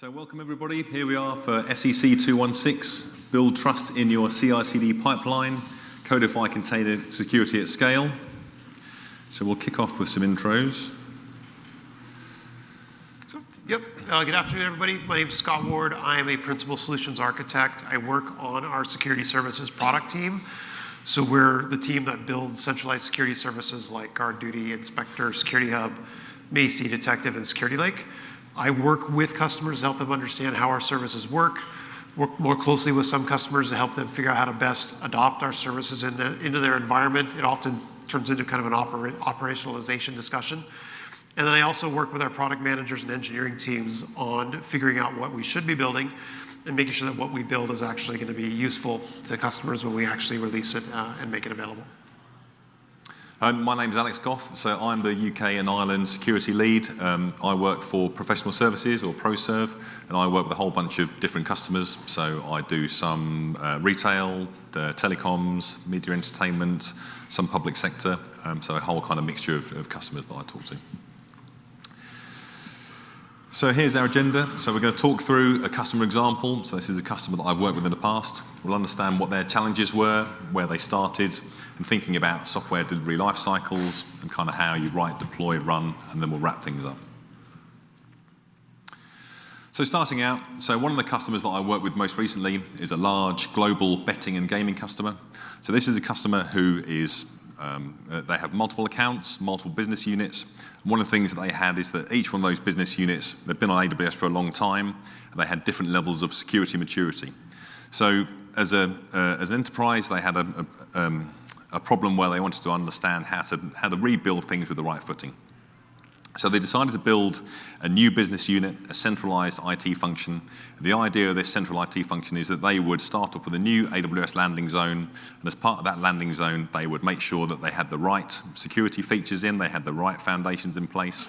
So welcome everybody, here we are for SEC216, build trust in your CI/CD pipeline, Codify container security at scale. So we'll kick off with some intros. Good afternoon everybody. My name is Scott Ward. I am a Principal Solutions Architect. I work on our Security Services product team. So we're the team that builds centralized security services like GuardDuty, Inspector, Security Hub, Macy, Detective, and Security Lake. I work with customers to help them understand how our services work more closely with some customers to help them figure out how to best adopt our services into their environment. It often turns into kind of an operationalization discussion. And then I also work with our product managers and engineering teams on figuring out what we should be building and making sure that what we build is actually going to be useful to customers when we actually release it and make it available. My name is Alex Goff, so I'm the UK and Ireland security lead. I work for professional services or ProServe, and I work with a whole bunch of different customers. So I do some retail, telecoms, media entertainment, some public sector, so a whole kind of mixture of customers that I talk to. So here's our agenda. So we're going to talk through a customer example. So this is a customer that I've worked with in the past. We'll understand what their challenges were, where they started, and thinking about software delivery life cycles and kind of how you write, deploy, run, and then we'll wrap things up. So starting out, so one of the customers that I worked with most recently is a large global betting and gaming customer. So this is a customer who is they have multiple accounts, multiple business units. One of the things that they had is that each one of those business units, they've been on AWS for a long time, and they had different levels of security maturity. So as an enterprise, they had a problem where they wanted to understand how to rebuild things with the right footing. So they decided to build a new business unit, a centralized IT function. The idea of this central IT function is that they would start off with a new AWS landing zone, and as part of that landing zone, they would make sure that they had the right security features in, they had the right foundations in place.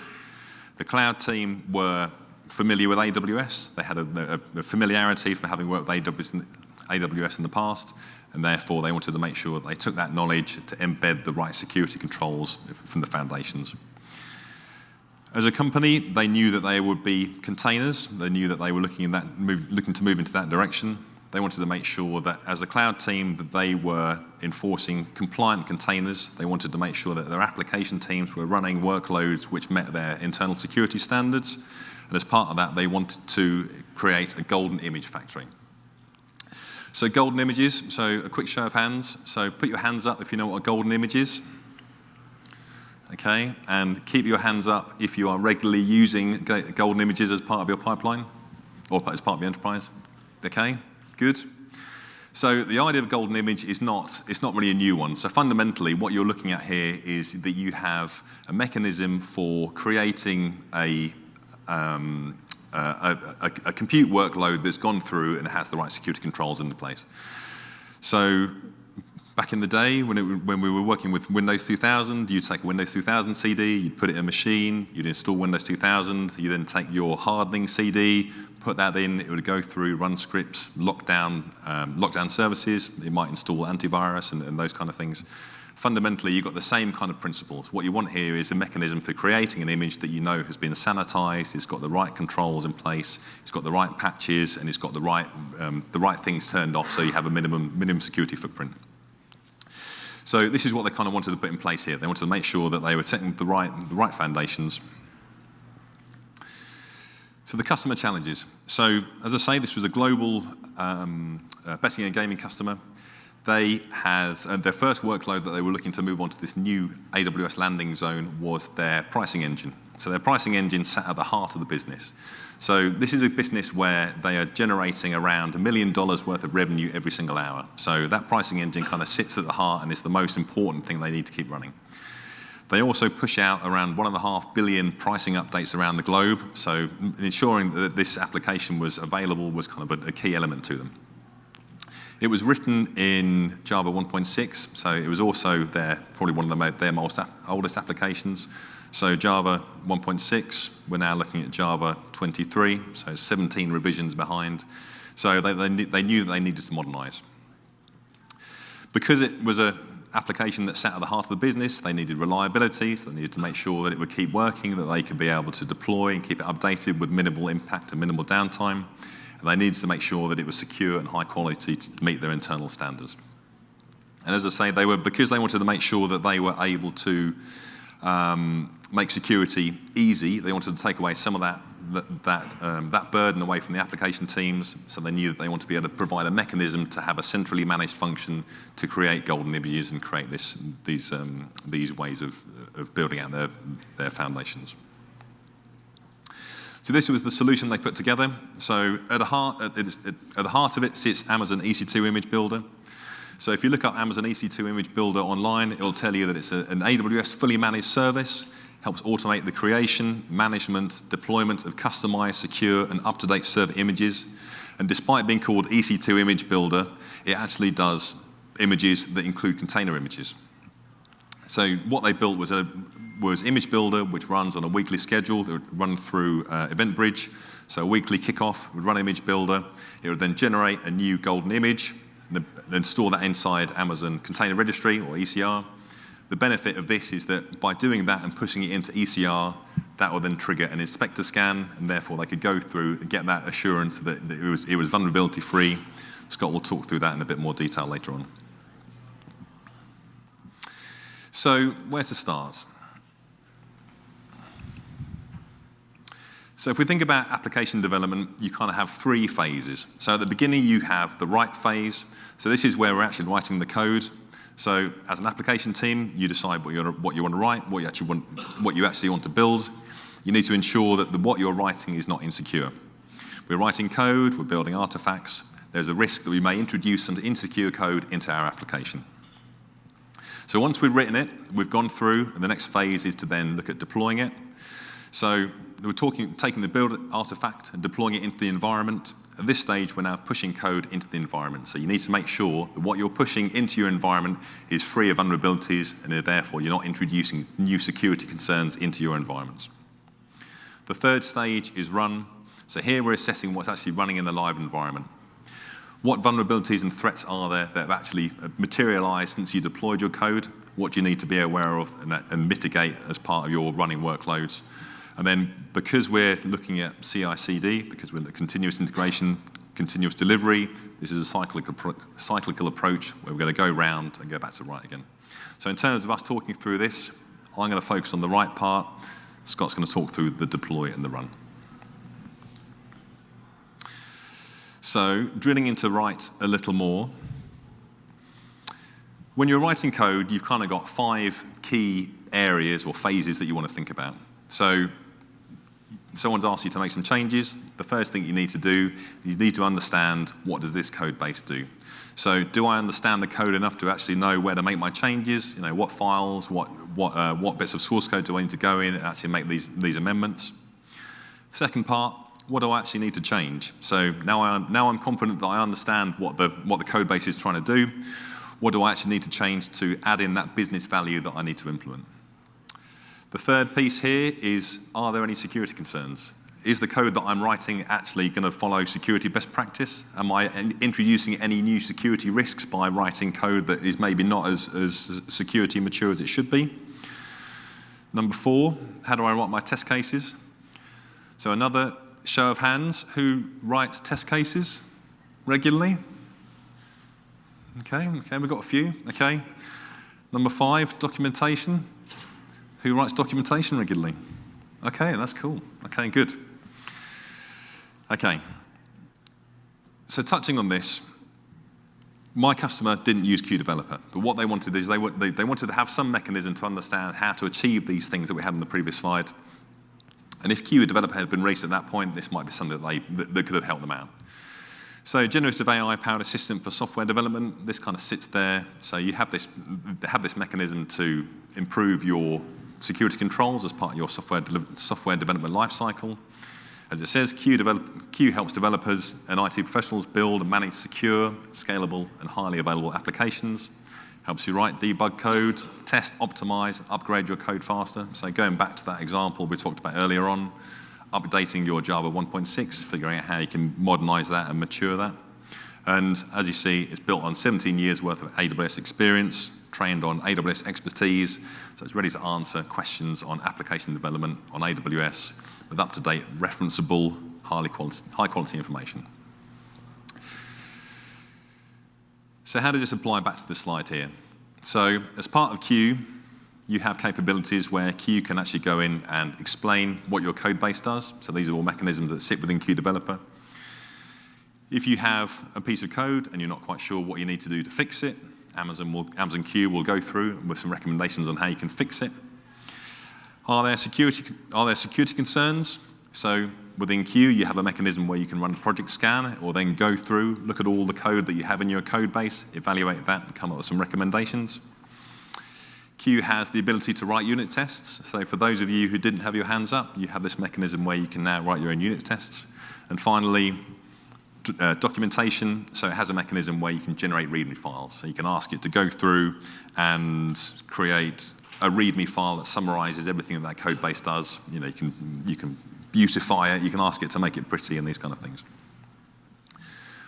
The cloud team were familiar with AWS. They had a familiarity from having worked with AWS in the past, and therefore they wanted to make sure that they took that knowledge to embed the right security controls from the foundations. As a company, they knew that they would be containers. They knew that they were looking to move into that direction. They wanted to make sure that as a cloud team that they were enforcing compliant containers. They wanted to make sure that their application teams were running workloads which met their internal security standards. And as part of that, they wanted to create a golden image factory. So golden images, so a quick show of hands. So put your hands up if you know what a golden image is. Okay, and keep your hands up if you are regularly using golden images as part of your pipeline or as part of your enterprise. Okay, good. So the idea of golden image is not really a new one. So fundamentally, what you're looking at here is that you have a mechanism for creating a compute workload that's gone through and has the right security controls into place. So back in the day, when we were working with Windows 2000, you'd take a Windows 2000 CD, you'd put it in a machine, you'd install Windows 2000, you then take your hardening CD, put that in, it would go through, run scripts, lock down services, it might install antivirus and those kind of things. Fundamentally, you've got the same kind of principles. What you want here is a mechanism for creating an image that you know has been sanitized, it's got the right controls in place, it's got the right patches, and it's got the right things turned off so you have a minimum security footprint. So this is what they kind of wanted to put in place here. They wanted to make sure that they were setting the right foundations. So the customer challenges. So as I say, this was a global betting and gaming customer. They had their first workload that they were looking to move on to this new AWS landing zone was their pricing engine. So their pricing engine sat at the heart of the business. So this is a business where they are generating around $1 million worth of revenue every single hour. So that pricing engine kind of sits at the heart and is the most important thing they need to keep running. They also push out around 1.5 billion pricing updates around the globe. So ensuring that this application was available was kind of a key element to them. It was written in Java 1.6, so it was also probably one of their oldest applications. So Java 1.6, we're now looking at Java 23, so 17 revisions behind. So they knew that they needed to modernize. Because it was application that sat at the heart of the business. They needed reliability, so they needed to make sure that it would keep working, that they could be able to deploy and keep it updated with minimal impact and minimal downtime. And they needed to make sure that it was secure and high quality to meet their internal standards. And as I say, because they wanted to make sure that they were able to make security easy, they wanted to take away some of that burden away from the application teams, so they knew that they wanted to be able to provide a mechanism to have a centrally managed function to create golden images and create these ways of building out their foundations. So this was the solution they put together. So at the heart of it sits Amazon EC2 Image Builder. So if you look up Amazon EC2 Image Builder online, it will tell you that it's an AWS fully managed service, helps automate the creation, management, deployment of customized, secure, and up-to-date server images. And despite being called EC2 Image Builder, it actually does images that include container images. So what they built was Image Builder, which runs on a weekly schedule. It would run through EventBridge. So a weekly kickoff would run Image Builder. It would then generate a new golden image, and then store that inside Amazon Container Registry, or ECR. The benefit of this is that by doing that and pushing it into ECR, that will then trigger an inspector scan, and therefore they could go through and get that assurance that it was vulnerability free. Scott will talk through that in a bit more detail later on. So where to start? So if we think about application development, you kind of have three phases. So at the beginning, you have the write phase. So this is where we're actually writing the code. So as an application team, you decide what you want to write, what you actually want to build. You need to ensure that what you're writing is not insecure. We're writing code, we're building artifacts. There's a risk that we may introduce some insecure code into our application. So once we've written it, we've gone through, and the next phase is to then look at deploying it. So we're taking the build artifact and deploying it into the environment. At this stage, we're now pushing code into the environment. So you need to make sure that what you're pushing into your environment is free of vulnerabilities, and therefore you're not introducing new security concerns into your environments. The third stage is run. So here we're assessing what's actually running in the live environment. What vulnerabilities and threats are there that have actually materialized since you deployed your code? What do you need to be aware of and mitigate as part of your running workloads? And then because we're looking at CI/CD, because we're at continuous integration, continuous delivery, this is a cyclical approach where we're going to go round and go back to write again. So in terms of us talking through this, I'm going to focus on the write part. Scott's going to talk through the deploy and the run. So drilling into write a little more. When you're writing code, you've kind of got 5 key areas or phases that you want to think about. So someone's asked you to make some changes. The first thing you need to do is you need to understand, what does this code base do? So do I understand the code enough to actually know where to make my changes? You know, what files, what bits of source code do I need to go in and actually make these amendments? Second part, what do I actually need to change? So now I'm confident that I understand what the code base is trying to do. What do I actually need to change to add in that business value that I need to implement? The third piece here is, are there any security concerns? Is the code that I'm writing actually going to follow security best practice? Am I introducing any new security risks by writing code that is maybe not as security mature as it should be? Number 4, how do I write my test cases? So another show of hands, who writes test cases regularly? Okay, we've got a few, okay. Number 5, documentation. Who writes documentation regularly? Okay, that's cool. Okay, good. Okay, so touching on this, my customer didn't use QDeveloper, but what they wanted is they wanted to have some mechanism to understand how to achieve these things that we had on the previous slide. And if QDeveloper had been released at that point, this might be something that could have helped them out. So generative AI-powered assistant for software development, this kind of sits there. So you have this mechanism to improve your security controls as part of your software development lifecycle. As it says, Q helps developers and IT professionals build and manage secure, scalable, and highly available applications. Helps you write, debug code, test, optimize, upgrade your code faster. So going back to that example we talked about earlier on, updating your Java 1.6, figuring out how you can modernize that and mature that. And as you see, it's built on 17 years worth of AWS experience. trained on AWS expertise, so it's ready to answer questions on application development on AWS with up-to-date, referenceable, high-quality information. So how does this apply back to this slide here? So as part of Q, you have capabilities where Q can actually go in and explain what your code base does. So these are all mechanisms that sit within Q Developer. If you have a piece of code and you're not quite sure what you need to do to fix it, Amazon Q will go through with some recommendations on how you can fix it. Are there security concerns? So within Q, you have a mechanism where you can run a project scan or then go through, look at all the code that you have in your code base, evaluate that, and come up with some recommendations. Q has the ability to write unit tests. So for those of you who didn't have your hands up, you have this mechanism where you can now write your own unit tests. And finally, documentation. So it has a mechanism where you can generate README files. So you can ask it to go through and create a README file that summarizes everything that code base does. You know, you can beautify it. You can ask it to make it pretty and these kind of things.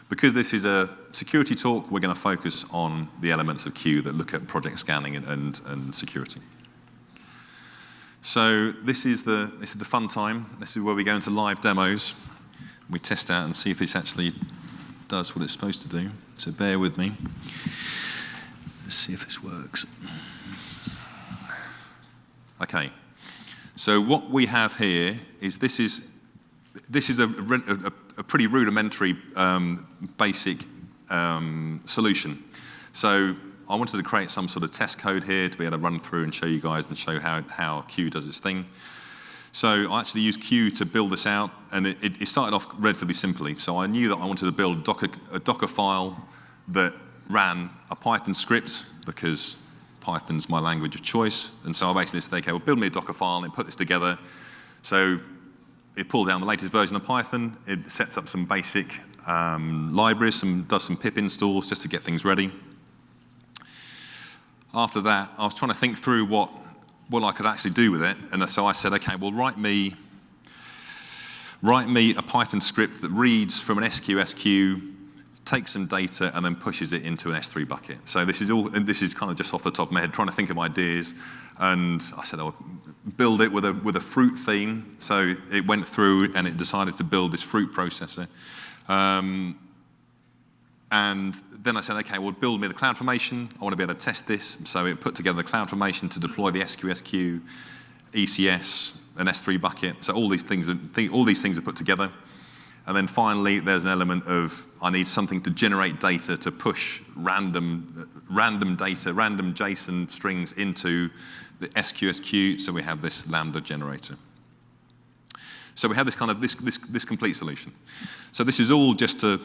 Because this is a security talk, we're going to focus on the elements of Q that look at project scanning and security. So this is the fun time. This is where we go into live demos. We test out and see if this actually does what it's supposed to do. So bear with me. Let's see if this works. Okay. So what we have here is this is a pretty rudimentary basic solution. So I wanted to create some sort of test code here to be able to run through and show you guys and show how Q does its thing. So I actually used Q to build this out, and it started off relatively simply. So I knew that I wanted to build a Docker file that ran a Python script, because Python's my language of choice. And so I basically said, okay, well, build me a Docker file and put this together. So it pulled down the latest version of Python. It sets up some basic libraries, does some pip installs just to get things ready. After that, I was trying to think through what I could actually do with it. And so I said, okay, well, write me a Python script that reads from an SQSQ, takes some data, and then pushes it into an S3 bucket. So this is kind of just off the top of my head, trying to think of ideas. And I said, I'll build it with a fruit theme. So it went through and it decided to build this fruit processor. And then I said, okay, well, build me the CloudFormation. I want to be able to test this. So it put together the CloudFormation to deploy the SQSQ, ECS, an S3 bucket. So all these things are put together. And then finally, there's an element of I need something to generate data to push random data, random JSON strings into the SQSQ. So we have this Lambda generator. So we have this kind of this complete solution. So this is all just to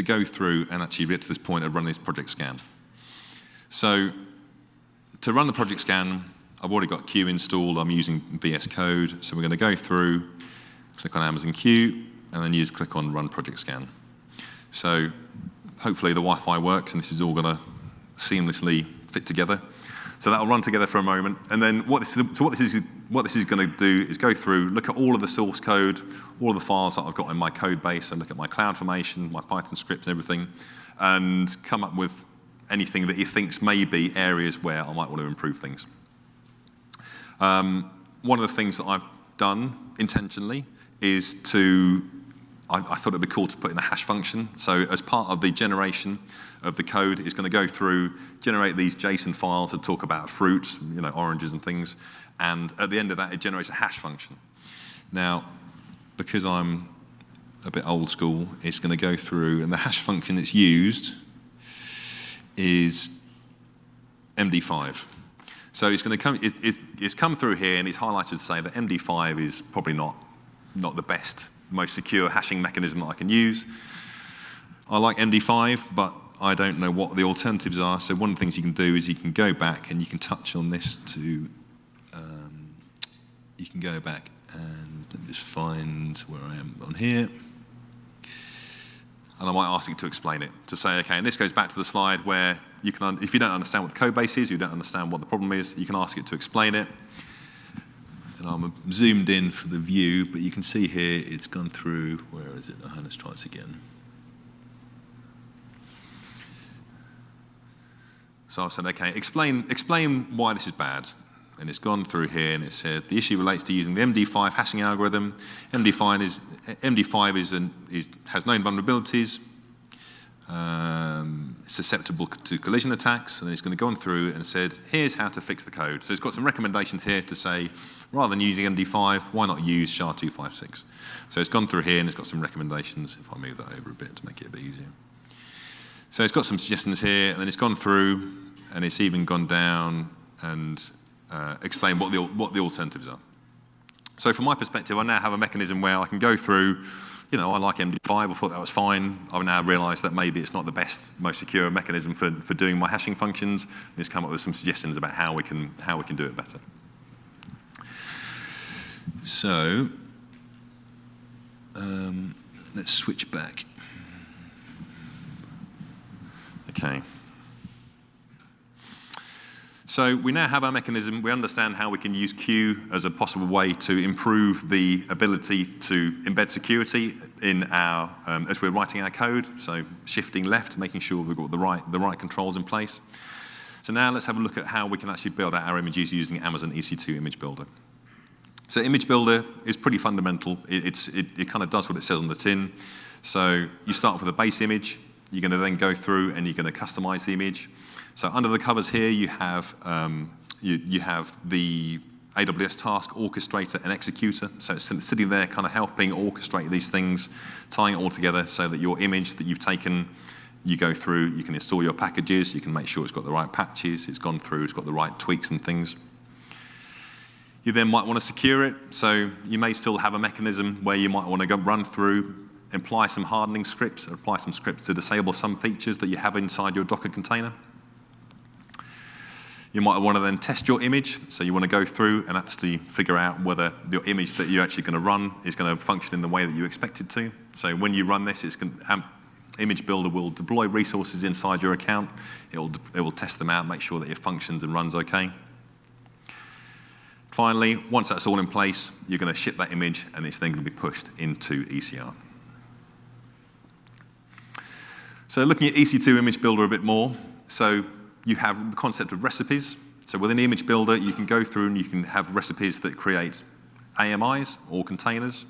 go through and actually get to this point of running this project scan. So to run the project scan, I've already got Q installed. I'm using VS Code. So we're going to go through, click on Amazon Q, and then click on Run Project Scan. So hopefully the Wi-Fi works, and this is all going to seamlessly fit together. So that'll run together for a moment, and then what this is going to do is go through, look at all of the source code, all of the files that I've got in my code base, and look at my CloudFormation, my Python scripts, and everything, and come up with anything that he thinks may be areas where I might want to improve things. One of the things that I've done intentionally is I thought it'd be cool to put in a hash function. So as part of the generation of the code, it's going to go through, generate these JSON files that talk about fruits, oranges and things. And at the end of that, it generates a hash function. Now, because I'm a bit old school, it's going to go through, and the hash function that's used is MD5. So it's going to come. It's come through here, and it's highlighted to say that MD5 is probably not the best, most secure hashing mechanism that I can use. I like MD5, but I don't know what the alternatives are. So one of the things you can do is you can go back and you can touch on this to. You can go back and let me just find where I am on here. And I might ask it to explain it, to say, okay, and this goes back to the slide where you can, if you don't understand what the code base is, you don't understand what the problem is, you can ask it to explain it. And I'm zoomed in for the view, but you can see here it's gone through, where is it? Let's try this again. So I said, okay, explain why this is bad. And it's gone through here and it said the issue relates to using the MD5 hashing algorithm. MD5 has known vulnerabilities, susceptible to collision attacks, and then it's going to go on through and said, here's how to fix the code. So it's got some recommendations here to say, rather than using MD5, why not use SHA-256? So it's gone through here and it's got some recommendations, if I move that over a bit to make it a bit easier. So it's got some suggestions here, and then it's gone through, and it's even gone down and explain what the alternatives are. So from my perspective, I now have a mechanism where I can go through, I like MD5, I thought that was fine. I've now realized that maybe it's not the best, most secure mechanism for doing my hashing functions. And it's come up with some suggestions about how we can do it better. So let's switch back. Okay. So we now have our mechanism. We understand how we can use Q as a possible way to improve the ability to embed security in our as we're writing our code. So shifting left, making sure we've got the right controls in place. So now let's have a look at how we can actually build out our images using Amazon EC2 Image Builder. So Image Builder is pretty fundamental. It kind of does what it says on the tin. So you start with a base image. You're going to then go through and you're going to customize the image. So under the covers here, you have you have the AWS task orchestrator and executor. So it's sitting there kind of helping orchestrate these things, tying it all together so that your image that you've taken, you go through, you can install your packages, you can make sure it's got the right patches, it's gone through, it's got the right tweaks and things. You then might want to secure it. So you may still have a mechanism where you might want to go run through, apply some hardening scripts, or apply some scripts to disable some features that you have inside your Docker container. You might want to then test your image. So you want to go through and actually figure out whether your image that you're actually going to run is going to function in the way that you expect it to. So when you run this, Image Builder will deploy resources inside your account. It will test them out, make sure that it functions and runs okay. Finally, once that's all in place, you're going to ship that image, and it's then going to be pushed into ECR. So looking at EC2 Image Builder a bit more, so you have the concept of recipes. So within the Image Builder, you can go through and you can have recipes that create AMIs or containers.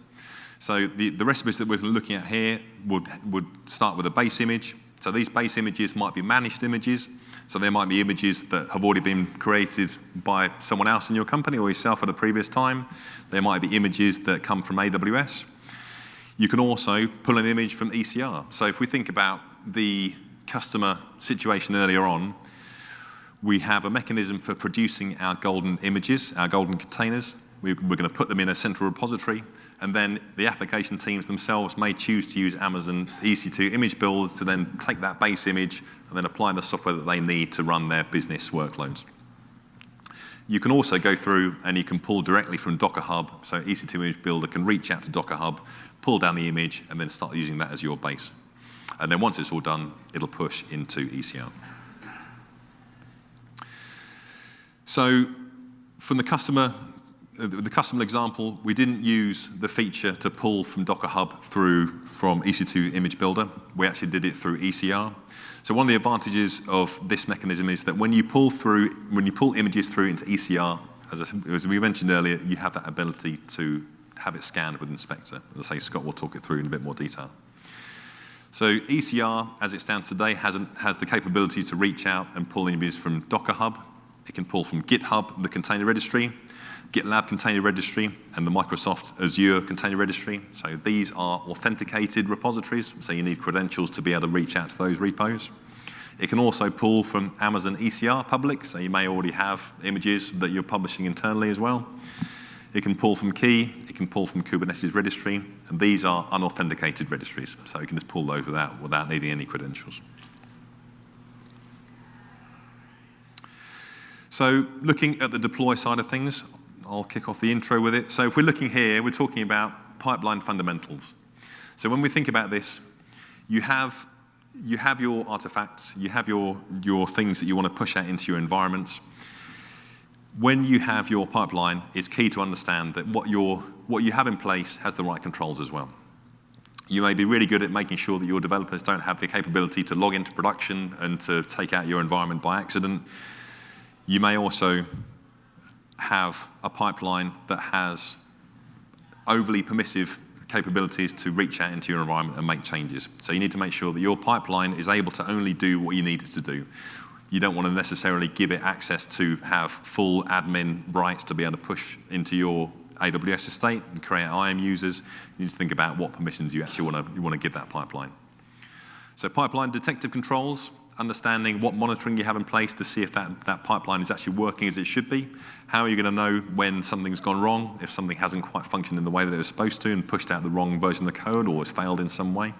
So the recipes that we're looking at here would start with a base image. So these base images might be managed images. So there might be images that have already been created by someone else in your company or yourself at a previous time. There might be images that come from AWS. You can also pull an image from ECR. So if we think about the customer situation earlier on, we have a mechanism for producing our golden images, our golden containers. We're going to put them in a central repository, and then the application teams themselves may choose to use Amazon EC2 Image Builders to then take that base image and then apply the software that they need to run their business workloads. You can also go through and you can pull directly from Docker Hub. So EC2 Image Builder can reach out to Docker Hub, pull down the image, and then start using that as your base. And then once it's all done, it'll push into ECR. So from the customer example, we didn't use the feature to pull from Docker Hub through from EC2 Image Builder. We actually did it through ECR. So one of the advantages of this mechanism is that when you pull images through into ECR, as we mentioned earlier, you have that ability to have it scanned with Inspector. As I say, Scott will talk it through in a bit more detail. So ECR, as it stands today, has the capability to reach out and pull images from Docker Hub. It can pull from GitHub, the container registry, GitLab container registry, and the Microsoft Azure container registry. So these are authenticated repositories, so you need credentials to be able to reach out to those repos. It can also pull from Amazon ECR public, so you may already have images that you're publishing internally as well. It can pull from Key, it can pull from Kubernetes registry, and these are unauthenticated registries, so you can just pull those without needing any credentials. So looking at the deploy side of things, I'll kick off the intro with it. So if we're looking here, we're talking about pipeline fundamentals. So when we think about this, you have your artifacts, you have your things that you want to push out into your environments. When you have your pipeline, it's key to understand that what you have in place has the right controls as well. You may be really good at making sure that your developers don't have the capability to log into production and to take out your environment by accident. You may also have a pipeline that has overly permissive capabilities to reach out into your environment and make changes. So you need to make sure that your pipeline is able to only do what you need it to do. You don't want to necessarily give it access to have full admin rights to be able to push into your AWS estate and create IAM users. You need to think about what permissions you actually want to give that pipeline. So pipeline detective controls, understanding what monitoring you have in place to see if that pipeline is actually working as it should be. How are you going to know when something's gone wrong, if something hasn't quite functioned in the way that it was supposed to and pushed out the wrong version of the code or it's failed in some way?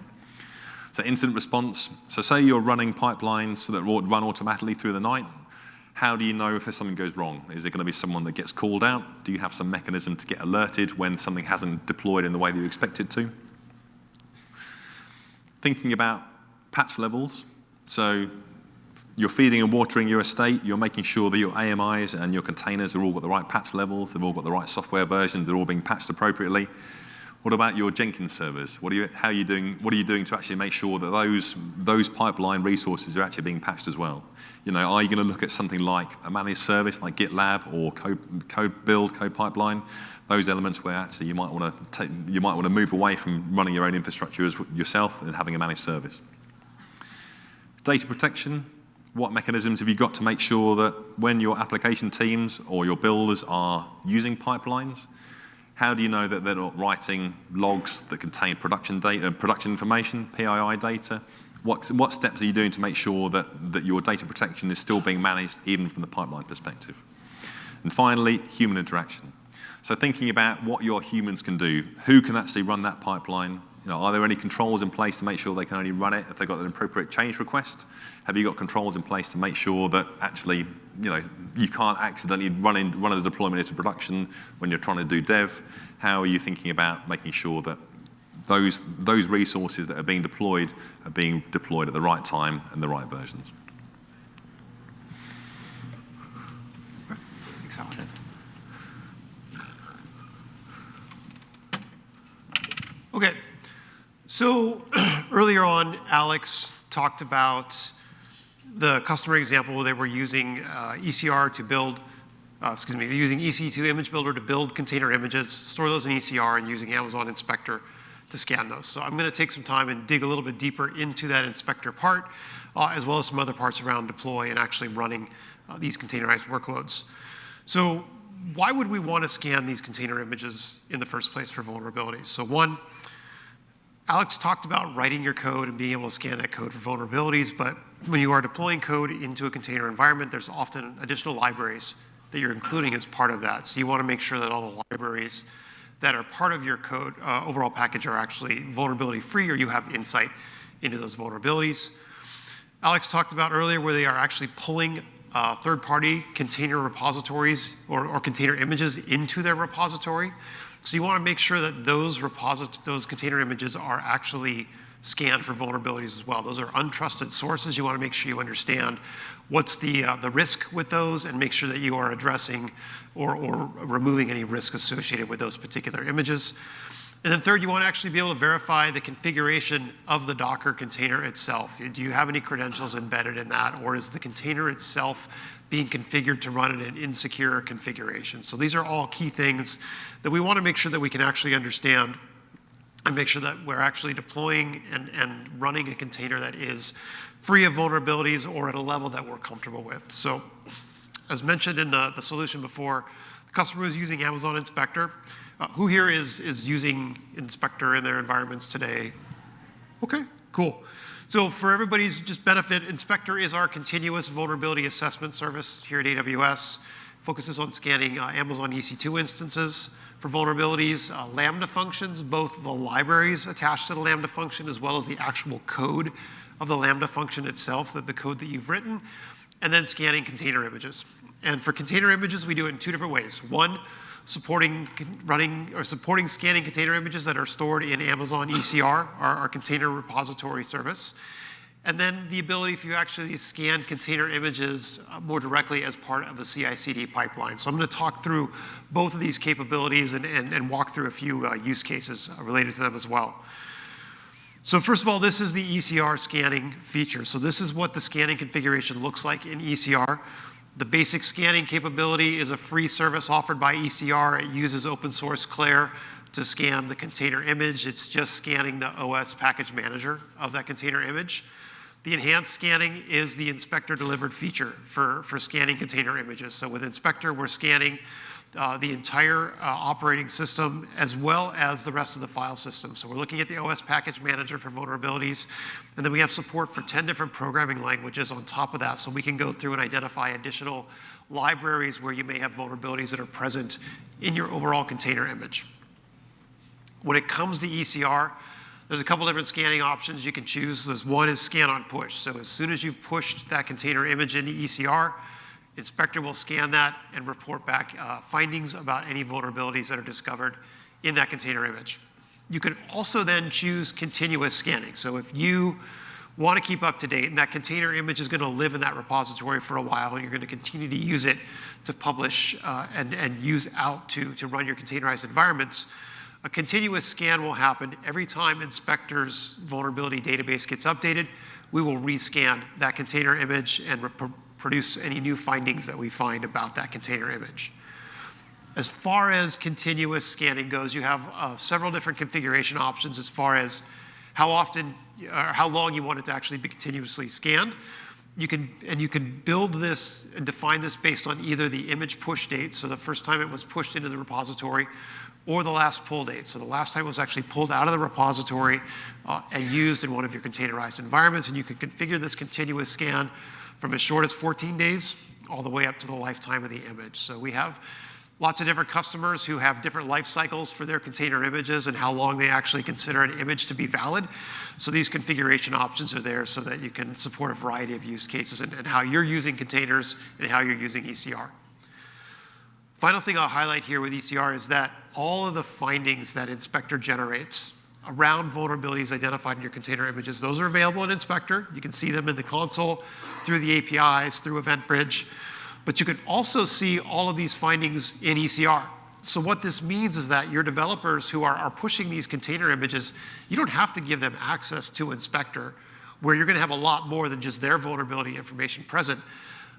So incident response. So say you're running pipelines that run automatically through the night. How do you know if something goes wrong? Is it going to be someone that gets called out? Do you have some mechanism to get alerted when something hasn't deployed in the way that you expect it to? Thinking about patch levels. So you're feeding and watering your estate. You're making sure that your AMIs and your containers are all got the right patch levels. They've all got the right software versions. They're all being patched appropriately. What about your Jenkins servers? What are you doing to actually make sure that those pipeline resources are actually being patched as well? Are you going to look at something like a managed service like GitLab or code build, code pipeline? Those elements where actually you might want to move away from running your own infrastructure yourself and having a managed service. Data protection. What mechanisms have you got to make sure that when your application teams or your builders are using pipelines, how do you know that they're not writing logs that contain production data, production information, PII data? What steps are you doing to make sure that your data protection is still being managed even from the pipeline perspective? And finally, human interaction. So thinking about what your humans can do. Who can actually run that pipeline? Are there any controls in place to make sure they can only run it if they've got an appropriate change request? Have you got controls in place to make sure that actually, you can't accidentally run a deployment into production when you're trying to do dev? How are you thinking about making sure that those resources that are being deployed at the right time and the right versions? Thanks, Alex. Okay. So earlier on, Alex talked about the customer example where they were using ECR to build, they're using EC2 Image Builder to build container images, store those in ECR, and using Amazon Inspector to scan those. So I'm going to take some time and dig a little bit deeper into that Inspector part, as well as some other parts around deploy and actually running these containerized workloads. So why would we want to scan these container images in the first place for vulnerabilities? So one, Alex talked about writing your code and being able to scan that code for vulnerabilities, but when you are deploying code into a container environment, there's often additional libraries that you're including as part of that. So you want to make sure that all the libraries that are part of your code overall package are actually vulnerability free, or you have insight into those vulnerabilities. Alex talked about earlier where they are actually pulling third-party container repositories or container images into their repository. So you want to make sure that those container images are actually scanned for vulnerabilities as well. Those are untrusted sources. You want to make sure you understand what's the risk with those and make sure that you are addressing or removing any risk associated with those particular images. And then third, you want to actually be able to verify the configuration of the Docker container itself. Do you have any credentials embedded in that, or is the container itself being configured to run in an insecure configuration? So these are all key things that we want to make sure that we can actually understand and make sure that we're actually deploying and running a container that is free of vulnerabilities or at a level that we're comfortable with. So as mentioned in the solution before, the customer is using Amazon Inspector. Who here is using Inspector in their environments today? Okay, cool. So for everybody's just benefit, Inspector is our continuous vulnerability assessment service here at AWS. Focuses on scanning Amazon EC2 instances for vulnerabilities, Lambda functions, both the libraries attached to the Lambda function as well as the actual code of the Lambda function itself, the code that you've written, and then scanning container images. And for container images, we do it in two different ways. One, supporting scanning container images that are stored in Amazon ECR, our container repository service. And then the ability for you to actually scan container images more directly as part of a CI/CD pipeline. So I'm going to talk through both of these capabilities and walk through a few use cases related to them as well. So first of all, this is the ECR scanning feature. So this is what the scanning configuration looks like in ECR. The basic scanning capability is a free service offered by ECR. It uses open source Claire to scan the container image. It's just scanning the OS package manager of that container image. The enhanced scanning is the inspector delivered feature for scanning container images. So with Inspector, we're scanning the entire operating system as well as the rest of the file system. So we're looking at the OS package manager for vulnerabilities, and then we have support for 10 different programming languages on top of that, so we can go through and identify additional libraries where you may have vulnerabilities that are present in your overall container image. When it comes to ECR, there's a couple different scanning options you can choose. One is scan on push. So as soon as you've pushed that container image into ECR, Inspector will scan that and report back findings about any vulnerabilities that are discovered in that container image. You can also then choose continuous scanning. So if you want to keep up to date, and that container image is going to live in that repository for a while, and you're going to continue to use it to publish and use out to run your containerized environments, a continuous scan will happen every time Inspector's vulnerability database gets updated. We will rescan that container image and produce any new findings that we find about that container image. As far as continuous scanning goes, you have several different configuration options as far as how often or how long you want it to actually be continuously scanned. You can build this and define this based on either the image push date, so the first time it was pushed into the repository, or the last pull date. So the last time it was actually pulled out of the repository and used in one of your containerized environments, and you can configure this continuous scan from as short as 14 days all the way up to the lifetime of the image. So we have lots of different customers who have different life cycles for their container images and how long they actually consider an image to be valid. So these configuration options are there so that you can support a variety of use cases and how you're using containers and how you're using ECR. Final thing I'll highlight here with ECR is that all of the findings that Inspector generates around vulnerabilities identified in your container images, those are available in Inspector. You can see them in the console, through the APIs, through EventBridge. But you can also see all of these findings in ECR. So what this means is that your developers who are pushing these container images, you don't have to give them access to Inspector, where you're going to have a lot more than just their vulnerability information present.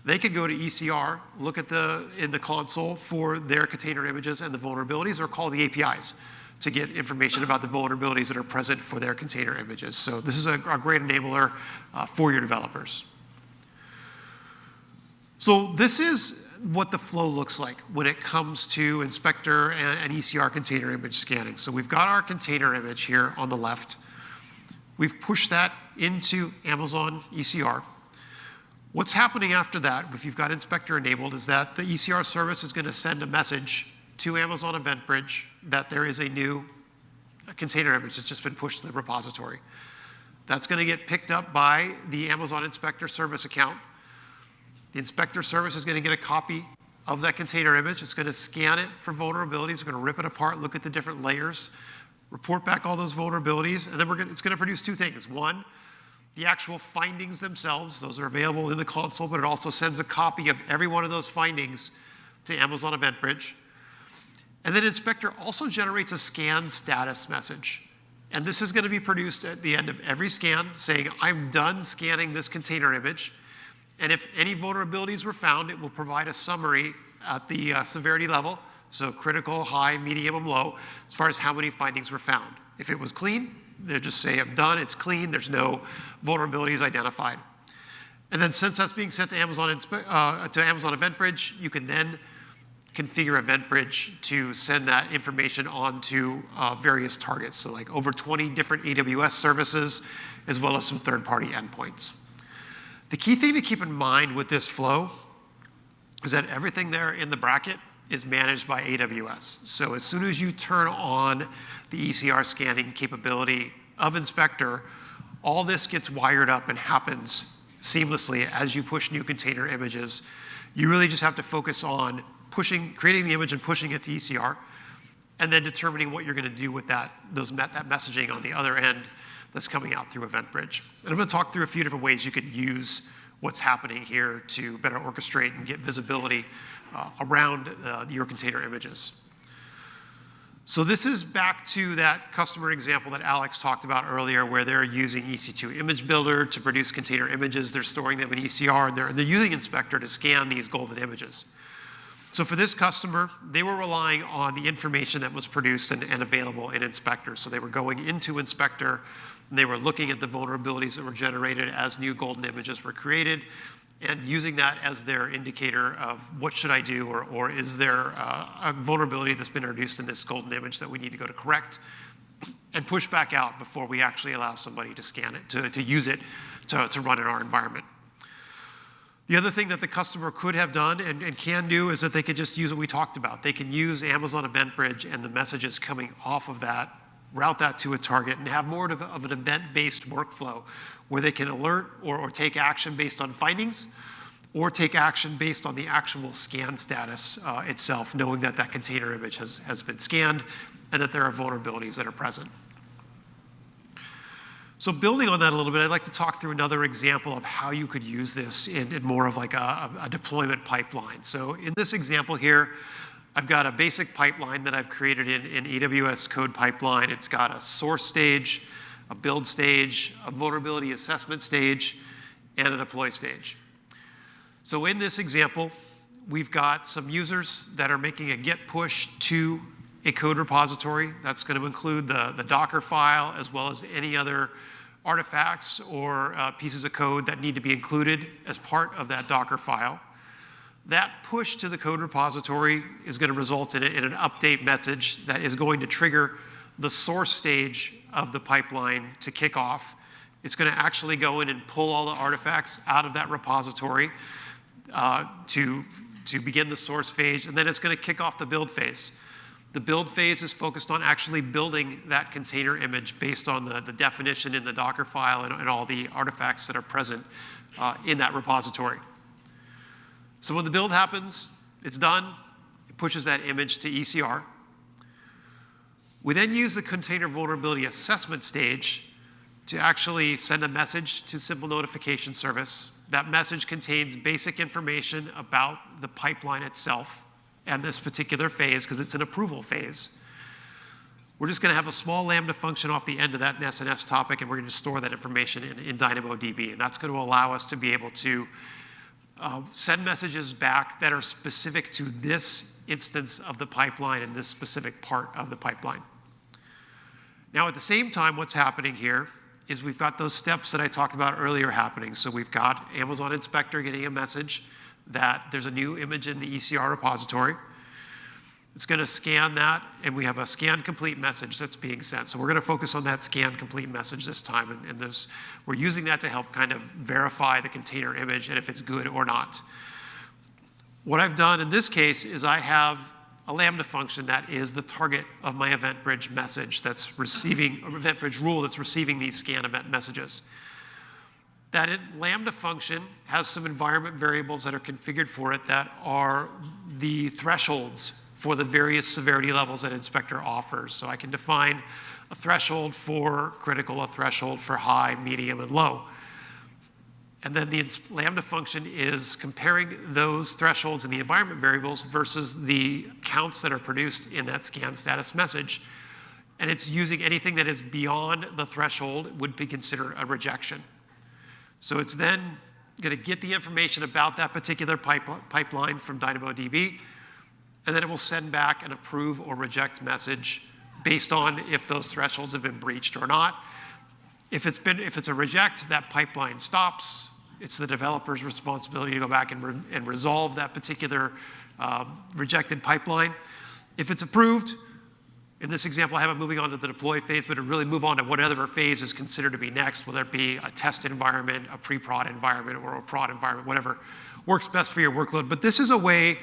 They could go to ECR, look at in the console for their container images and the vulnerabilities, or call the APIs to get information about the vulnerabilities that are present for their container images. So this is a great enabler for your developers. So this is what the flow looks like when it comes to Inspector and ECR container image scanning. So we've got our container image here on the left. We've pushed that into Amazon ECR. What's happening after that, if you've got Inspector enabled, is that the ECR service is going to send a message to Amazon EventBridge that there is a new container image that's just been pushed to the repository. That's going to get picked up by the Amazon Inspector service account. The Inspector service is going to get a copy of that container image. It's going to scan it for vulnerabilities. It's going to rip it apart, look at the different layers, report back all those vulnerabilities, and then it's going to produce two things. One, the actual findings themselves. Those are available in the console, but it also sends a copy of every one of those findings to Amazon EventBridge. And then Inspector also generates a scan status message. And this is going to be produced at the end of every scan saying, I'm done scanning this container image. And if any vulnerabilities were found, it will provide a summary at the severity level, so critical, high, medium, and low, as far as how many findings were found. If it was clean, they'll just say, I'm done, it's clean, there's no vulnerabilities identified. And then since that's being sent to Amazon EventBridge, you can then configure EventBridge to send that information on to various targets. So like over 20 different AWS services, as well as some third-party endpoints. The key thing to keep in mind with this flow is that everything there in the bracket is managed by AWS. So as soon as you turn on the ECR scanning capability of Inspector, all this gets wired up and happens seamlessly as you push new container images. You really just have to focus on creating the image and pushing it to ECR, and then determining what you're going to do with that messaging on the other end that's coming out through EventBridge. And I'm going to talk through a few different ways you could use what's happening here to better orchestrate and get visibility around your container images. So this is back to that customer example that Alex talked about earlier, where they're using EC2 Image Builder to produce container images. They're storing them in ECR, and they're using Inspector to scan these golden images. So for this customer, they were relying on the information that was produced and available in Inspector. So they were going into Inspector, and they were looking at the vulnerabilities that were generated as new golden images were created, and using that as their indicator of what should I do, or is there a vulnerability that's been introduced in this golden image that we need to go to correct, and push back out before we actually allow somebody to scan it, to use it to run in our environment. The other thing that the customer could have done and can do is that they could just use what we talked about. They can use Amazon Event Bridge and the messages coming off of that, route that to a target, and have more of an event-based workflow where they can alert or take action based on findings, or take action based on the actual scan status itself, knowing that that container image has been scanned and that there are vulnerabilities that are present. So building on that a little bit, I'd like to talk through another example of how you could use this in more of like a deployment pipeline. So in this example here, I've got a basic pipeline that I've created in AWS Code Pipeline. It's got a source stage, a build stage, a vulnerability assessment stage, and a deploy stage. So in this example, we've got some users that are making a git push to a code repository. That's going to include the Docker file, as well as any other artifacts or pieces of code that need to be included as part of that Docker file. That push to the code repository is going to result in an update message that is going to trigger the source stage of the pipeline to kick off. It's going to actually go in and pull all the artifacts out of that repository to begin the source phase, and then it's going to kick off the build phase. The build phase is focused on actually building that container image based on the definition in the Docker file and all the artifacts that are present in that repository. So when the build happens, it's done. It pushes that image to ECR. We then use the container vulnerability assessment stage to actually send a message to Simple Notification Service. That message contains basic information about the pipeline itself and this particular phase, because it's an approval phase. We're just going to have a small Lambda function off the end of that SNS topic, and we're going to store that information in DynamoDB. And that's going to allow us to be able to send messages back that are specific to this instance of the pipeline and this specific part of the pipeline. Now, at the same time, what's happening here is we've got those steps that I talked about earlier happening. So we've got Amazon Inspector getting a message that there's a new image in the ECR repository. It's going to scan that, and we have a scan complete message that's being sent. So we're going to focus on that scan complete message this time, and we're using that to help kind of verify the container image and if it's good or not. What I've done in this case is I have a Lambda function that is the target of my Event Bridge message that's receiving, or Event Bridge rule that's receiving these scan event messages. That Lambda function has some environment variables that are configured for it that are the thresholds for the various severity levels that Inspector offers. So I can define a threshold for critical, a threshold for high, medium, and low. And then the Lambda function is comparing those thresholds in the environment variables versus the counts that are produced in that scan status message. And it's using anything that is beyond the threshold would be considered a rejection. So it's then going to get the information about that particular pipeline from DynamoDB, and then it will send back an approve or reject message based on if those thresholds have been breached or not. If it's a reject, that pipeline stops. It's the developer's responsibility to go back and resolve that particular rejected pipeline. If it's approved, in this example, I have it moving on to the deploy phase, but it really move on to whatever phase is considered to be next, whether it be a test environment, a pre-prod environment, or a prod environment, whatever works best for your workload. But this is a way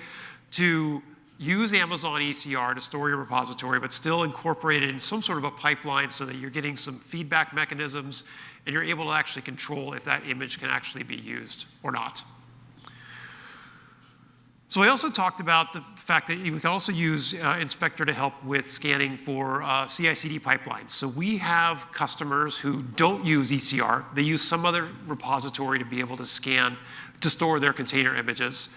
to use Amazon ECR to store your repository, but still incorporate it in some sort of a pipeline so that you're getting some feedback mechanisms and you're able to actually control if that image can actually be used or not. So I also talked about the fact that you can also use Inspector to help with scanning for CI/CD pipelines. So we have customers who don't use ECR. They use some other repository to be able to scan, to store their container images.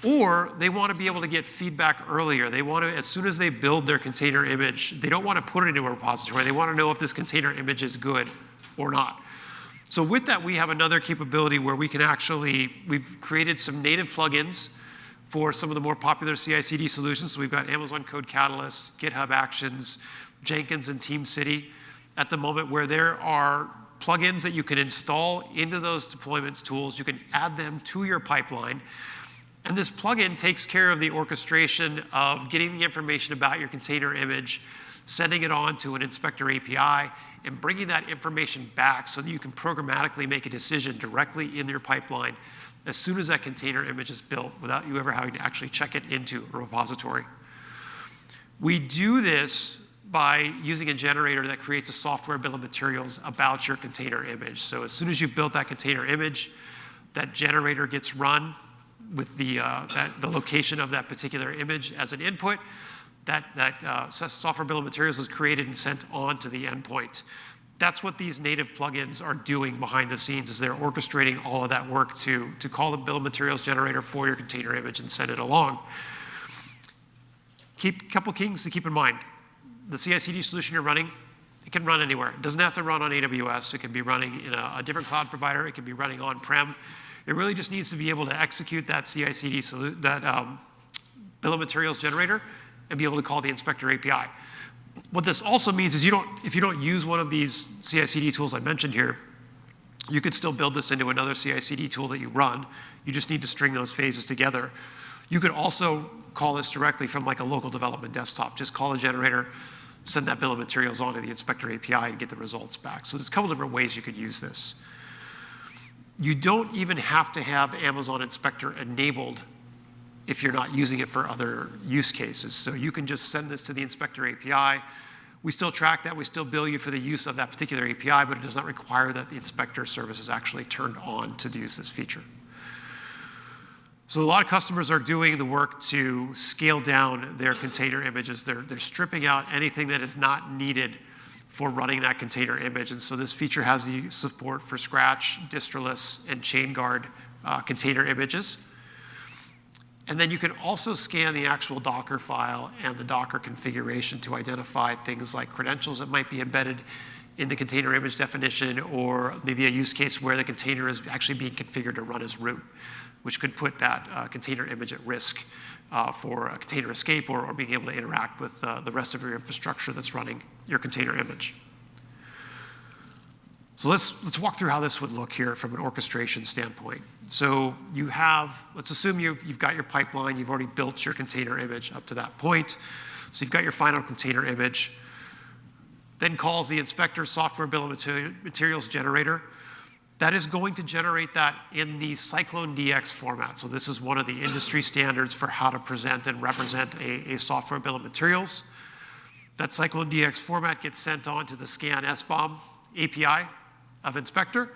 Or they want to be able to get feedback earlier. They want to, as soon as they build their container image, they don't want to put it into a repository. They want to know if this container image is good or not. So with that, we have another capability where we can actually, we've created some native plugins for some of the more popular CI/CD solutions. So we've got Amazon Code Catalyst, GitHub Actions, Jenkins, and TeamCity at the moment, where there are plugins that you can install into those deployments tools. You can add them to your pipeline. And this plugin takes care of the orchestration of getting the information about your container image, sending it on to an inspector API, and bringing that information back so that you can programmatically make a decision directly in your pipeline as soon as that container image is built without you ever having to actually check it into a repository. We do this by using a generator that creates a software bill of materials about your container image. So as soon as you've built that container image, that generator gets run with the location of that particular image as an input. That software bill of materials is created and sent on to the endpoint. That's what these native plugins are doing behind the scenes, is they're orchestrating all of that work to call the bill of materials generator for your container image and send it along. Couple things to keep in mind. The CI/CD solution you're running, it can run anywhere. It doesn't have to run on AWS. It can be running in a different cloud provider. It can be running on-prem. It really just needs to be able to execute that CI/CD bill of materials generator and be able to call the inspector API. What this also means is if you don't use one of these CI/CD tools I mentioned here, you could still build this into another CI/CD tool that you run. You just need to string those phases together. You could also call this directly from like a local development desktop. Just call a generator, send that bill of materials onto the inspector API and get the results back. So there's a couple different ways you could use this. You don't even have to have Amazon Inspector enabled if you're not using it for other use cases. So you can just send this to the inspector API. We still track that. We still bill you for the use of that particular API, but it does not require that the inspector service is actually turned on to use this feature. So a lot of customers are doing the work to scale down their container images. They're stripping out anything that is not needed for running that container image. And so this feature has the support for Scratch, distroless, and chain guard container images. And then you can also scan the actual Docker file and the Docker configuration to identify things like credentials that might be embedded in the container image definition, or maybe a use case where the container is actually being configured to run as root, which could put that container image at risk for a container escape or being able to interact with the rest of your infrastructure that's running your container image. So let's walk through how this would look here from an orchestration standpoint. So you have, let's assume you've got your pipeline, you've already built your container image up to that point. So you've got your final container image, then calls the inspector software bill of materials generator. That is going to generate that in the Cyclone DX format. So this is one of the industry standards for how to present and represent a software bill of materials. That Cyclone DX format gets sent on to the scan SBOM API of inspector,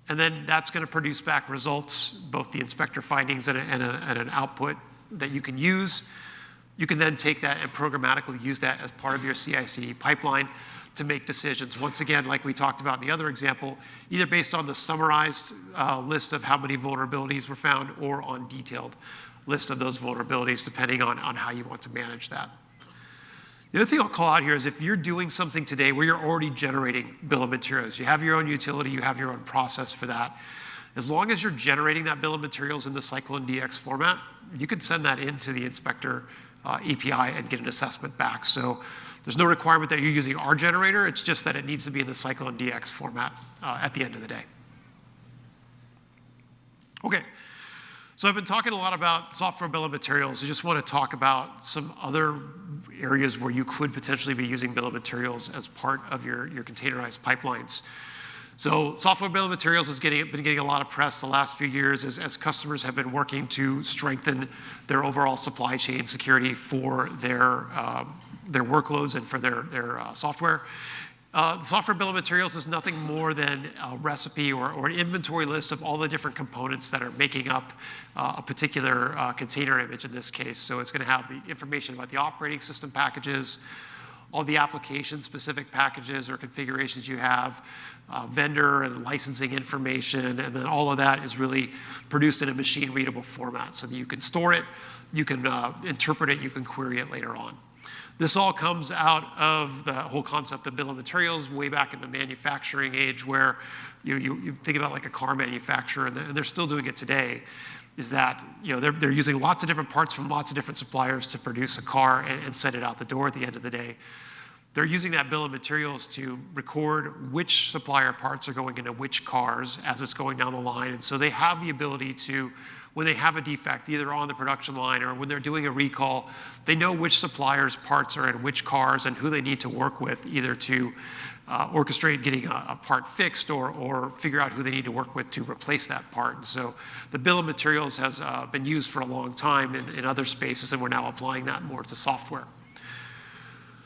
and then that's going to produce back results, both the inspector findings and an output that you can use. You can then take that and programmatically use that as part of your CI/CD pipeline to make decisions. Once again, like we talked about in the other example, either based on the summarized list of how many vulnerabilities were found or on detailed list of those vulnerabilities, depending on how you want to manage that. The other thing I'll call out here is if you're doing something today where you're already generating bill of materials, you have your own utility, you have your own process for that, as long as you're generating that bill of materials in the Cyclone DX format, you can send that into the inspector API and get an assessment back. So there's no requirement that you're using our generator, it's just that it needs to be in the Cyclone DX format at the end of the day. Okay. So I've been talking a lot about software bill of materials. I just want to talk about some other areas where you could potentially be using bill of materials as part of your containerized pipelines. So software bill of materials has been getting a lot of press the last few years as customers have been working to strengthen their overall supply chain security for their workloads and for their software. The software bill of materials is nothing more than a recipe or an inventory list of all the different components that are making up a particular container image in this case. So it's going to have the information about the operating system packages, all the application-specific packages or configurations you have, vendor and licensing information, and then all of that is really produced in a machine-readable format so that you can store it, you can interpret it, you can query it later on. This all comes out of the whole concept of bill of materials way back in the manufacturing age, where you think about like a car manufacturer, and they're still doing it today, is that they're using lots of different parts from lots of different suppliers to produce a car and send it out the door at the end of the day. They're using that bill of materials to record which supplier parts are going into which cars as it's going down the line. And so they have the ability to, when they have a defect, either on the production line or when they're doing a recall, they know which supplier's parts are in which cars and who they need to work with, either to orchestrate getting a part fixed or figure out who they need to work with to replace that part. And so the bill of materials has been used for a long time in other spaces, and we're now applying that more to software.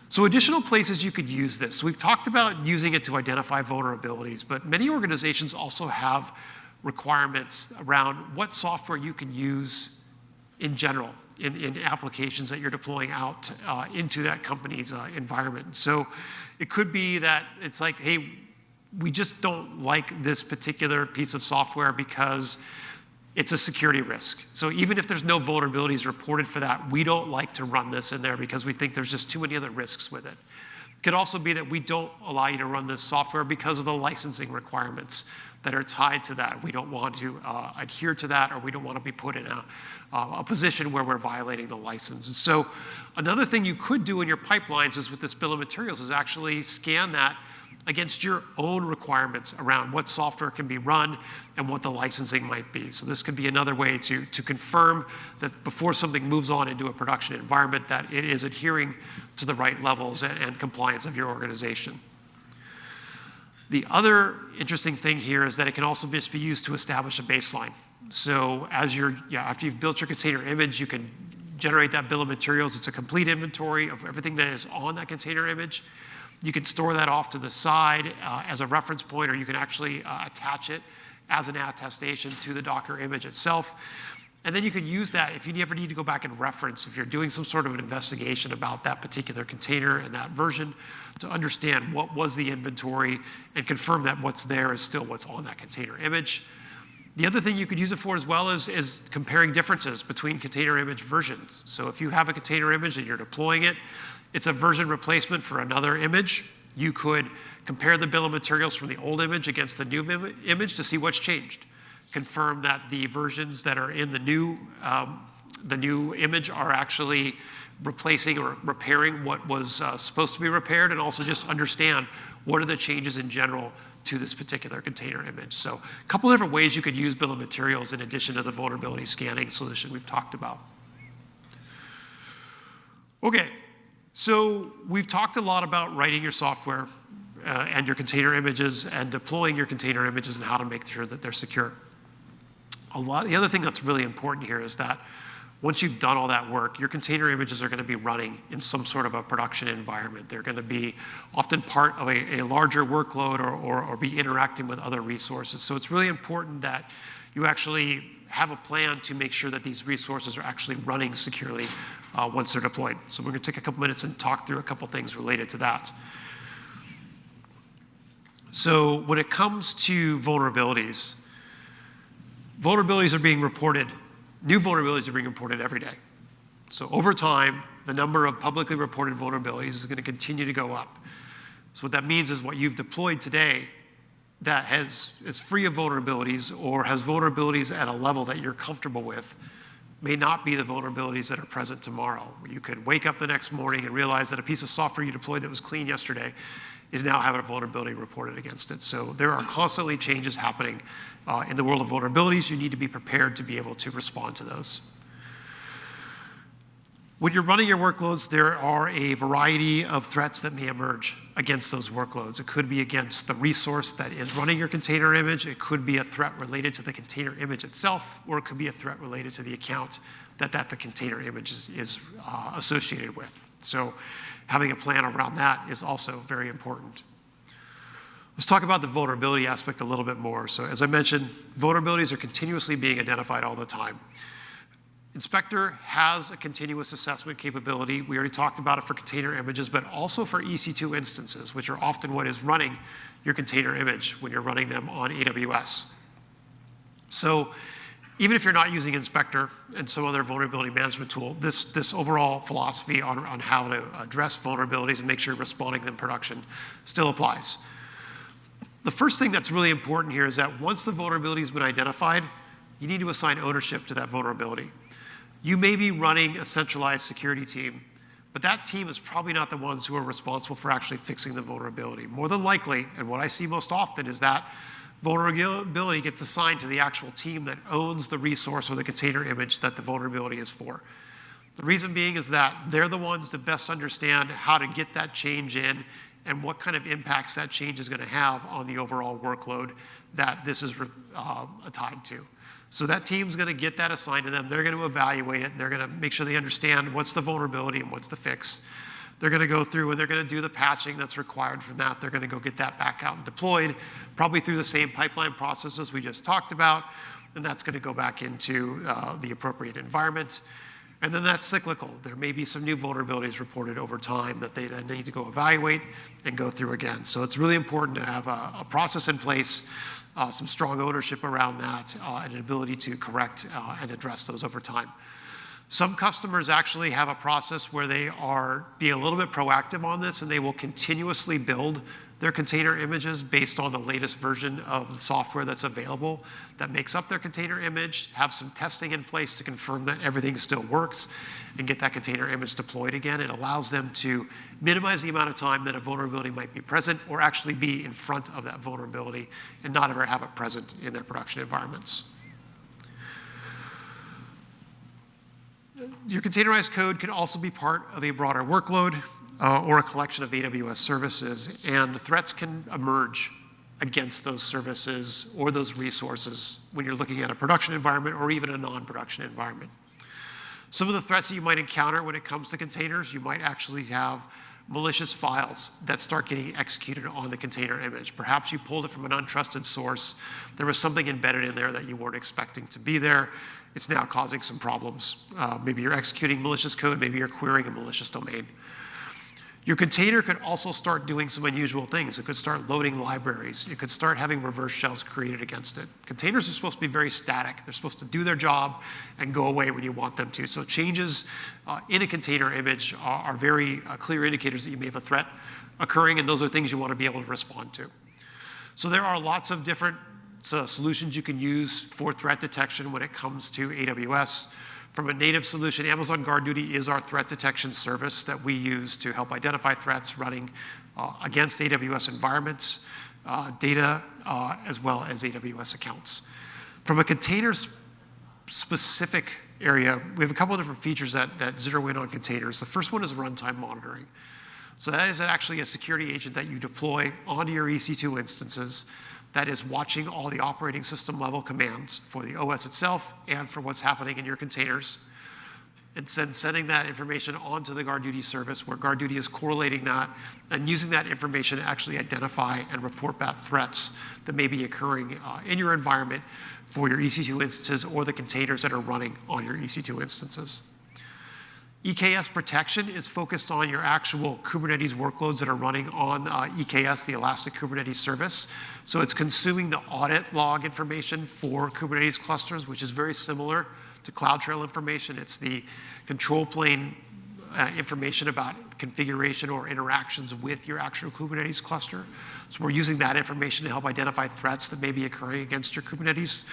So additional places you could use this. We've talked about using it to identify vulnerabilities, but many organizations also have requirements around what software you can use in general in applications that you're deploying out into that company's environment. So it could be that it's like, hey, we just don't like this particular piece of software because it's a security risk. So even if there's no vulnerabilities reported for that, we don't like to run this in there because we think there's just too many other risks with it. It could also be that we don't allow you to run this software because of the licensing requirements that are tied to that. We don't want to adhere to that, or we don't want to be put in a position where we're violating the license. And so another thing you could do in your pipelines is with this bill of materials is actually scan that against your own requirements around what software can be run and what the licensing might be. So this could be another way to confirm that before something moves on into a production environment, that it is adhering to the right levels and compliance of your organization. The other interesting thing here is that it can also just be used to establish a baseline. So after you've built your container image, you can generate that bill of materials. It's a complete inventory of everything that is on that container image. You can store that off to the side as a reference point, or you can actually attach it as an attestation to the Docker image itself. And then you can use that if you ever need to go back and reference, if you're doing some sort of an investigation about that particular container and that version, to understand what was the inventory and confirm that what's there is still what's on that container image. The other thing you could use it for as well is comparing differences between container image versions. So if you have a container image and you're deploying it, it's a version replacement for another image. You could compare the bill of materials from the old image against the new image to see what's changed. Confirm that the versions that are in the new image are actually replacing or repairing what was supposed to be repaired, and also just understand what are the changes in general to this particular container image. So a couple different ways you could use bill of materials in addition to the vulnerability scanning solution we've talked about. Okay. So we've talked a lot about writing your software and your container images and deploying your container images and how to make sure that they're secure. The other thing that's really important here is that once you've done all that work, your container images are going to be running in some sort of a production environment. They're going to be often part of a larger workload or be interacting with other resources. So it's really important that you actually have a plan to make sure that these resources are actually running securely once they're deployed. So we're going to take a couple minutes and talk through a couple things related to that. So when it comes to vulnerabilities are being reported, new vulnerabilities are being reported every day. So over time, the number of publicly reported vulnerabilities is going to continue to go up. So what that means is what you've deployed today that is free of vulnerabilities or has vulnerabilities at a level that you're comfortable with may not be the vulnerabilities that are present tomorrow. You could wake up the next morning and realize that a piece of software you deployed that was clean yesterday is now having a vulnerability reported against it. So there are constantly changes happening in the world of vulnerabilities. You need to be prepared to be able to respond to those. When you're running your workloads, there are a variety of threats that may emerge against those workloads. It could be against the resource that is running your container image. It could be a threat related to the container image itself, or it could be a threat related to the account that the container image is associated with. So having a plan around that is also very important. Let's talk about the vulnerability aspect a little bit more. So as I mentioned, vulnerabilities are continuously being identified all the time. Inspector has a continuous assessment capability. We already talked about it for container images, but also for EC2 instances, which are often what is running your container image when you're running them on AWS. So even if you're not using Inspector and some other vulnerability management tool, this overall philosophy on how to address vulnerabilities and make sure you're responding to them in production still applies. The first thing that's really important here is that once the vulnerability has been identified, you need to assign ownership to that vulnerability. You may be running a centralized security team, but that team is probably not the ones who are responsible for actually fixing the vulnerability. More than likely, and what I see most often, is that vulnerability gets assigned to the actual team that owns the resource or the container image that the vulnerability is for. The reason being is that they're the ones that best understand how to get that change in and what kind of impacts that change is going to have on the overall workload that this is tied to. So that team's going to get that assigned to them. They're going to evaluate it, and they're going to make sure they understand what's the vulnerability and what's the fix. They're going to go through and they're going to do the patching that's required from that. They're going to go get that back out and deployed, probably through the same pipeline processes we just talked about, and that's going to go back into the appropriate environment. And then that's cyclical. There may be some new vulnerabilities reported over time that they then need to go evaluate and go through again. So it's really important to have a process in place, some strong ownership around that, and an ability to correct and address those over time. Some customers actually have a process where they are being a little bit proactive on this, and they will continuously build their container images based on the latest version of the software that's available that makes up their container image, have some testing in place to confirm that everything still works, and get that container image deployed again. It allows them to minimize the amount of time that a vulnerability might be present, or actually be in front of that vulnerability and not ever have it present in their production environments. Your containerized code can also be part of a broader workload or a collection of AWS services, and threats can emerge against those services or those resources when you're looking at a production environment or even a non-production environment. Some of the threats that you might encounter when it comes to containers, you might actually have malicious files that start getting executed on the container image. Perhaps you pulled it from an untrusted source. There was something embedded in there that you weren't expecting to be there. It's now causing some problems. Maybe you're executing malicious code, maybe you're querying a malicious domain. Your container could also start doing some unusual things. It could start loading libraries. It could start having reverse shells created against it. Containers are supposed to be very static. They're supposed to do their job and go away when you want them to. So changes in a container image are very clear indicators that you may have a threat occurring, and those are things you want to be able to respond to. So there are lots of different solutions you can use for threat detection when it comes to AWS. From a native solution, Amazon GuardDuty is our threat detection service that we use to help identify threats running against AWS environments, data, as well as AWS accounts. From a container-specific area, we have a couple of different features that zero in on containers. The first one is runtime monitoring. So that is actually a security agent that you deploy onto your EC2 instances that is watching all the operating system level commands for the OS itself and for what's happening in your containers. And then sending that information onto the GuardDuty service, where GuardDuty is correlating that and using that information to actually identify and report back threats that may be occurring in your environment for your EC2 instances or the containers that are running on your EC2 instances. EKS protection is focused on your actual Kubernetes workloads that are running on EKS, the Elastic Kubernetes Service. So it's consuming the audit log information for Kubernetes clusters, which is very similar to CloudTrail information. It's the control plane information about configuration or interactions with your actual Kubernetes cluster. So we're using that information to help identify threats that may be occurring against your Kubernetes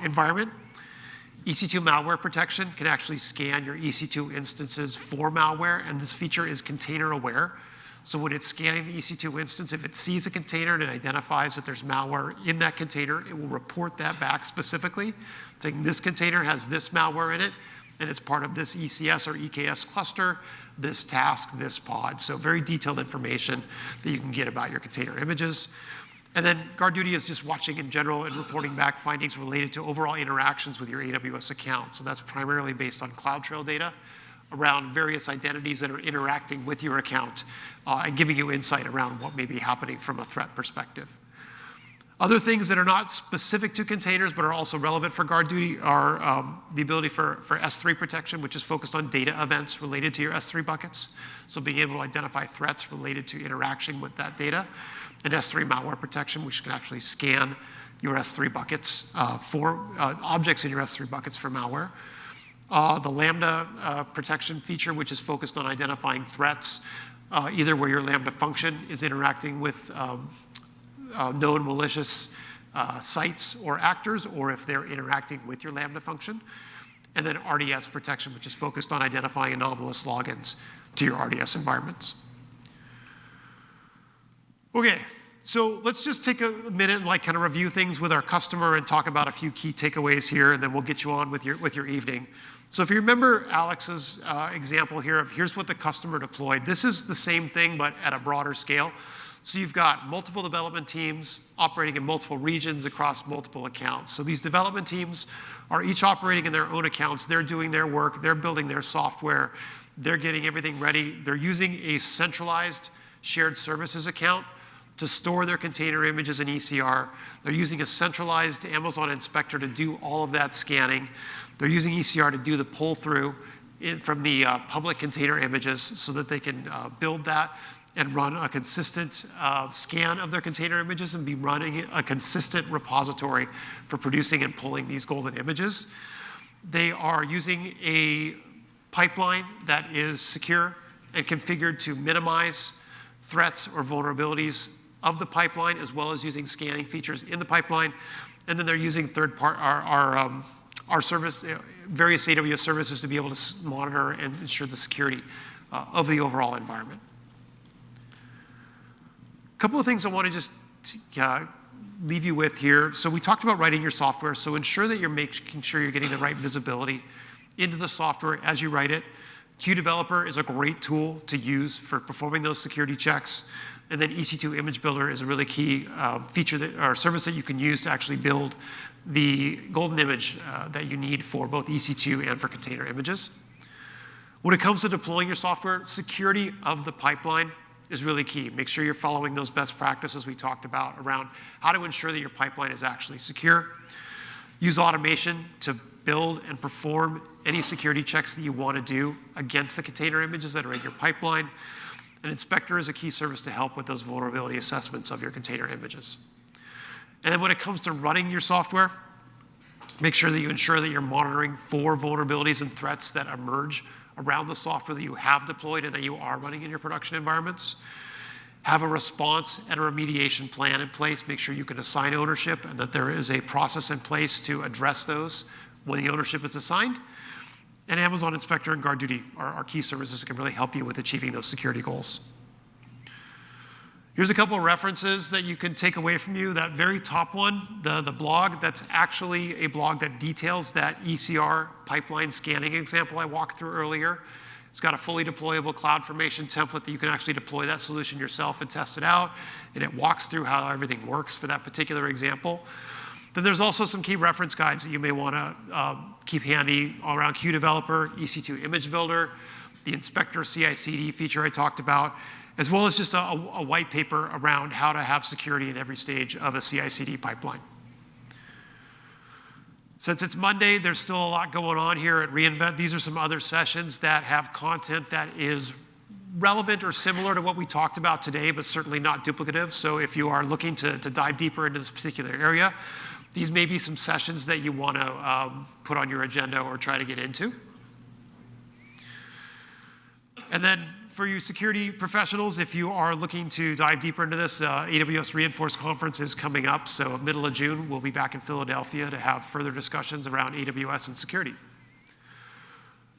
environment. EC2 malware protection can actually scan your EC2 instances for malware, and this feature is container aware. So when it's scanning the EC2 instance, if it sees a container and it identifies that there's malware in that container, it will report that back specifically, saying this container has this malware in it, and it's part of this ECS or EKS cluster, this task, this pod. So very detailed information that you can get about your container images. And then GuardDuty is just watching in general and reporting back findings related to overall interactions with your AWS account. So that's primarily based on CloudTrail data around various identities that are interacting with your account and giving you insight around what may be happening from a threat perspective. Other things that are not specific to containers but are also relevant for guard duty are the ability for S3 protection, which is focused on data events related to your S3 buckets. So being able to identify threats related to interaction with that data. And S3 malware protection, which can actually scan your S3 buckets for objects in your S3 buckets for malware. The Lambda protection feature, which is focused on identifying threats, either where your Lambda function is interacting with known malicious sites or actors, or if they're interacting with your Lambda function. And then RDS protection, which is focused on identifying anomalous logins to your RDS environments. Okay, so let's just take a minute and kind of review things with our customer and talk about a few key takeaways here, and then we'll get you on with your evening. So if you remember Alex's example here of here's what the customer deployed, this is the same thing but at a broader scale. So you've got multiple development teams operating in multiple regions across multiple accounts. So these development teams are each operating in their own accounts. They're doing their work. They're building their software. They're getting everything ready. They're using a centralized shared services account to store their container images in ECR. They're using a centralized Amazon inspector to do all of that scanning. They're using ECR to do the pull through from the public container images so that they can build that and run a consistent scan of their container images and be running a consistent repository for producing and pulling these golden images. They are using a pipeline that is secure and configured to minimize threats or vulnerabilities of the pipeline, as well as using scanning features in the pipeline. And then they're using our service, various AWS services to be able to monitor and ensure the security of the overall environment. A couple of things I want to just leave you with here. So we talked about writing your software, so ensure that you're making sure you're getting the right visibility into the software as you write it. QDeveloper is a great tool to use for performing those security checks. And then EC2 Image Builder is a really key feature or service that you can use to actually build the golden image that you need for both EC2 and for container images. When it comes to deploying your software, security of the pipeline is really key. Make sure you're following those best practices we talked about around how to ensure that your pipeline is actually secure. Use automation to build and perform any security checks that you want to do against the container images that are in your pipeline. An inspector is a key service to help with those vulnerability assessments of your container images. And then when it comes to running your software, make sure that you ensure that you're monitoring for vulnerabilities and threats that emerge around the software that you have deployed and that you are running in your production environments. Have a response and a remediation plan in place. Make sure you can assign ownership and that there is a process in place to address those when the ownership is assigned. And Amazon Inspector and Guard Duty are key services that can really help you with achieving those security goals. Here's a couple of references that you can take away from you. That very top one, the blog, that's actually a blog that details that ECR pipeline scanning example I walked through earlier. It's got a fully deployable CloudFormation template that you can actually deploy that solution yourself and test it out. And it walks through how everything works for that particular example. Then there's also some key reference guides that you may want to keep handy around QDeveloper, EC2 Image Builder, the Inspector CI/CD feature I talked about, as well as just a white paper around how to have security in every stage of a CI/CD pipeline. Since it's Monday, there's still a lot going on here at reInvent. These are some other sessions that have content that is relevant or similar to what we talked about today, but certainly not duplicative. So if you are looking to dive deeper into this particular area, these may be some sessions that you want to put on your agenda or try to get into. And then for you security professionals, if you are looking to dive deeper into this, AWS Reinforce Conference is coming up. So middle of June, we'll be back in Philadelphia to have further discussions around AWS and security.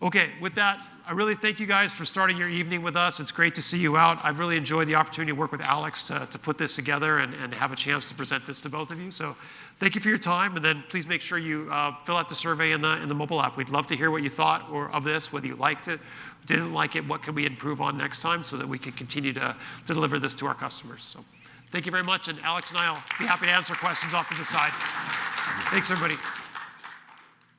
Okay, with that, I really thank you guys for starting your evening with us. It's great to see you out. I've really enjoyed the opportunity to work with Alex to put this together and have a chance to present this to both of you. So thank you for your time, and then please make sure you fill out the survey in the mobile app. We'd love to hear what you thought of this, whether you liked it, didn't like it, what could we improve on next time so that we can continue to deliver this to our customers. So thank you very much, and Alex and I will be happy to answer questions off to the side. Thanks, everybody.